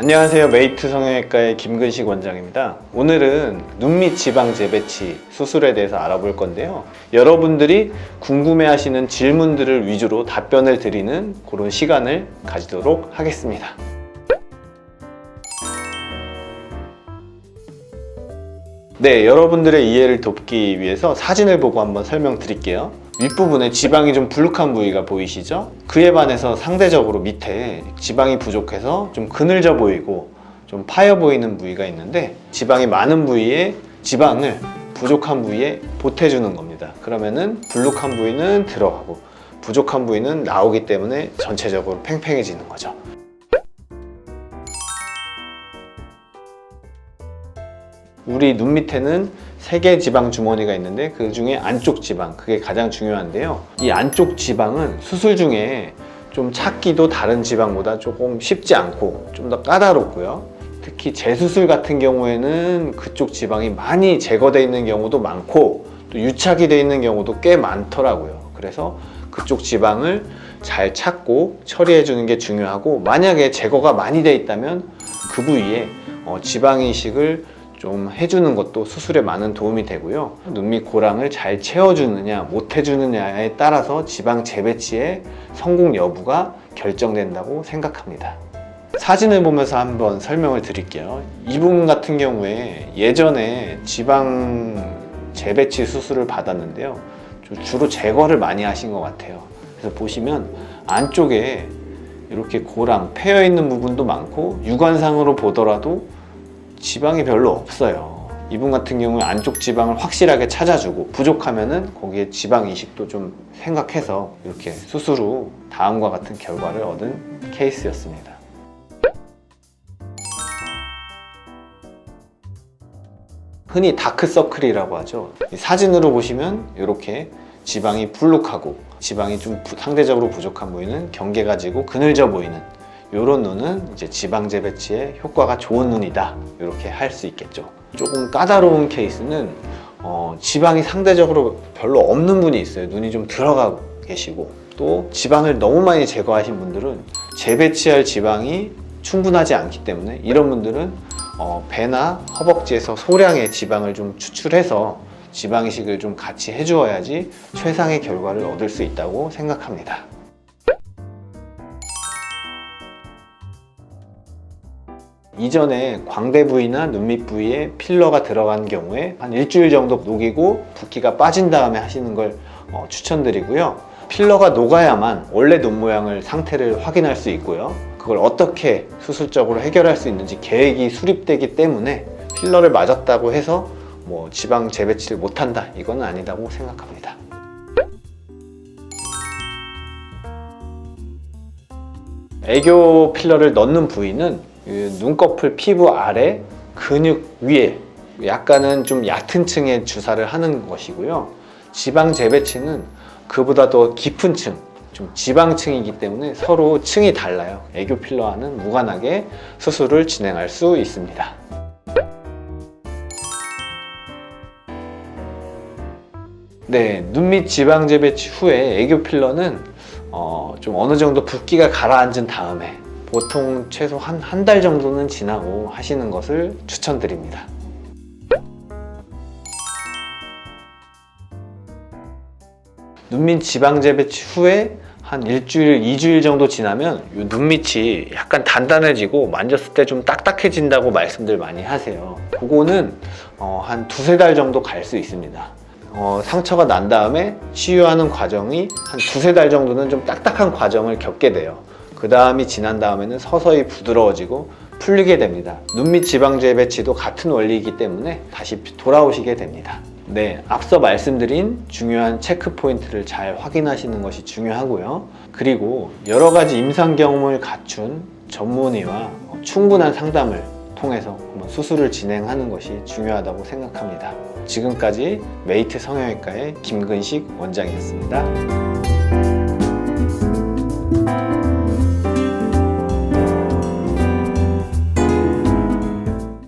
안녕하세요. 메이트 성형외과의 김근식 원장입니다. 오늘은 눈밑 지방 재배치 수술에 대해서 알아볼 건데요. 여러분들이 궁금해하시는 질문들을 위주로 답변을 드리는 그런 시간을 가지도록 하겠습니다. 네, 여러분들의 이해를 돕기 위해서 사진을 보고 한번 설명드릴게요. 윗부분에 지방이 좀 불룩한 부위가 보이시죠? 그에 반해서 상대적으로 밑에 지방이 부족해서 좀 그늘져 보이고 좀 파여 보이는 부위가 있는데, 지방이 많은 부위에 지방을 부족한 부위에 보태주는 겁니다. 그러면은 불룩한 부위는 들어가고 부족한 부위는 나오기 때문에 전체적으로 팽팽해지는 거죠. 우리 눈 밑에는 3개의 지방 주머니가 있는데, 그 중에 안쪽 지방, 그게 가장 중요한데요. 이 안쪽 지방은 수술 중에 좀 찾기도 다른 지방보다 조금 쉽지 않고 좀 더 까다롭고요. 특히 재수술 같은 경우에는 그쪽 지방이 많이 제거되어 있는 경우도 많고 또 유착이 되어 있는 경우도 꽤 많더라고요. 그래서 그쪽 지방을 잘 찾고 처리해 주는 게 중요하고, 만약에 제거가 많이 되어 있다면 그 부위에 지방 이식을 좀 해주는 것도 수술에 많은 도움이 되고요. 눈밑 고랑을 잘 채워주느냐 못 해주느냐에 따라서 지방 재배치의 성공 여부가 결정된다고 생각합니다. 사진을 보면서 한번 설명을 드릴게요. 이분 같은 경우에 예전에 지방 재배치 수술을 받았는데요, 주로 제거를 많이 하신 것 같아요. 그래서 보시면 안쪽에 이렇게 고랑 패여 있는 부분도 많고, 육안상으로 보더라도 지방이 별로 없어요. 이분 같은 경우에 안쪽 지방을 확실하게 찾아주고, 부족하면은 거기에 지방 이식도 좀 생각해서 이렇게 수술 후 다음과 같은 결과를 얻은 케이스였습니다. 흔히 다크서클이라고 하죠. 이 사진으로 보시면 이렇게 지방이 불룩하고 지방이 좀 상대적으로 부족한 부위는 경계가 지고 그늘져 보이는 이런 눈은 이제 지방 재배치에 효과가 좋은 눈이다, 이렇게 할 수 있겠죠. 조금 까다로운 케이스는 지방이 상대적으로 별로 없는 분이 있어요. 눈이 좀 들어가 계시고, 또 지방을 너무 많이 제거하신 분들은 재배치할 지방이 충분하지 않기 때문에 이런 분들은 배나 허벅지에서 소량의 지방을 좀 추출해서 지방 이식을 좀 같이 해주어야지 최상의 결과를 얻을 수 있다고 생각합니다. 이전에 광대 부위나 눈밑 부위에 필러가 들어간 경우에 한 일주일 정도 녹이고 붓기가 빠진 다음에 하시는 걸 추천드리고요. 필러가 녹아야만 원래 눈 모양을 상태를 확인할 수 있고요. 그걸 어떻게 수술적으로 해결할 수 있는지 계획이 수립되기 때문에 필러를 맞았다고 해서 지방 재배치를 못한다, 이건 아니다고 생각합니다. 애교 필러를 넣는 부위는 눈꺼풀 피부 아래 근육 위에 약간은 좀 얕은 층에 주사를 하는 것이고요. 지방 재배치는 그보다 더 깊은 층, 좀 지방층이기 때문에 서로 층이 달라요. 애교 필러와는 무관하게 수술을 진행할 수 있습니다. 네, 눈밑 지방 재배치 후에 애교 필러는 좀 어느 정도 붓기가 가라앉은 다음에, 보통 최소 한 달 정도는 지나고 하시는 것을 추천드립니다. 눈밑 지방 재배치 후에 한 일주일, 2주일 정도 지나면 이 눈밑이 약간 단단해지고 만졌을 때 좀 딱딱해진다고 말씀들 많이 하세요. 그거는 한 2-3달 정도 갈 수 있습니다. 상처가 난 다음에 치유하는 과정이 한 2-3달 정도는 좀 딱딱한 과정을 겪게 돼요. 그 다음이 지난 다음에는 서서히 부드러워지고 풀리게 됩니다. 눈밑 지방 재배치도 같은 원리이기 때문에 다시 돌아오시게 됩니다. 네, 앞서 말씀드린 중요한 체크 포인트를 잘 확인하시는 것이 중요하고요. 그리고 여러 가지 임상 경험을 갖춘 전문의와 충분한 상담을 통해서 수술을 진행하는 것이 중요하다고 생각합니다. 지금까지 메이트 성형외과의 김근식 원장이었습니다.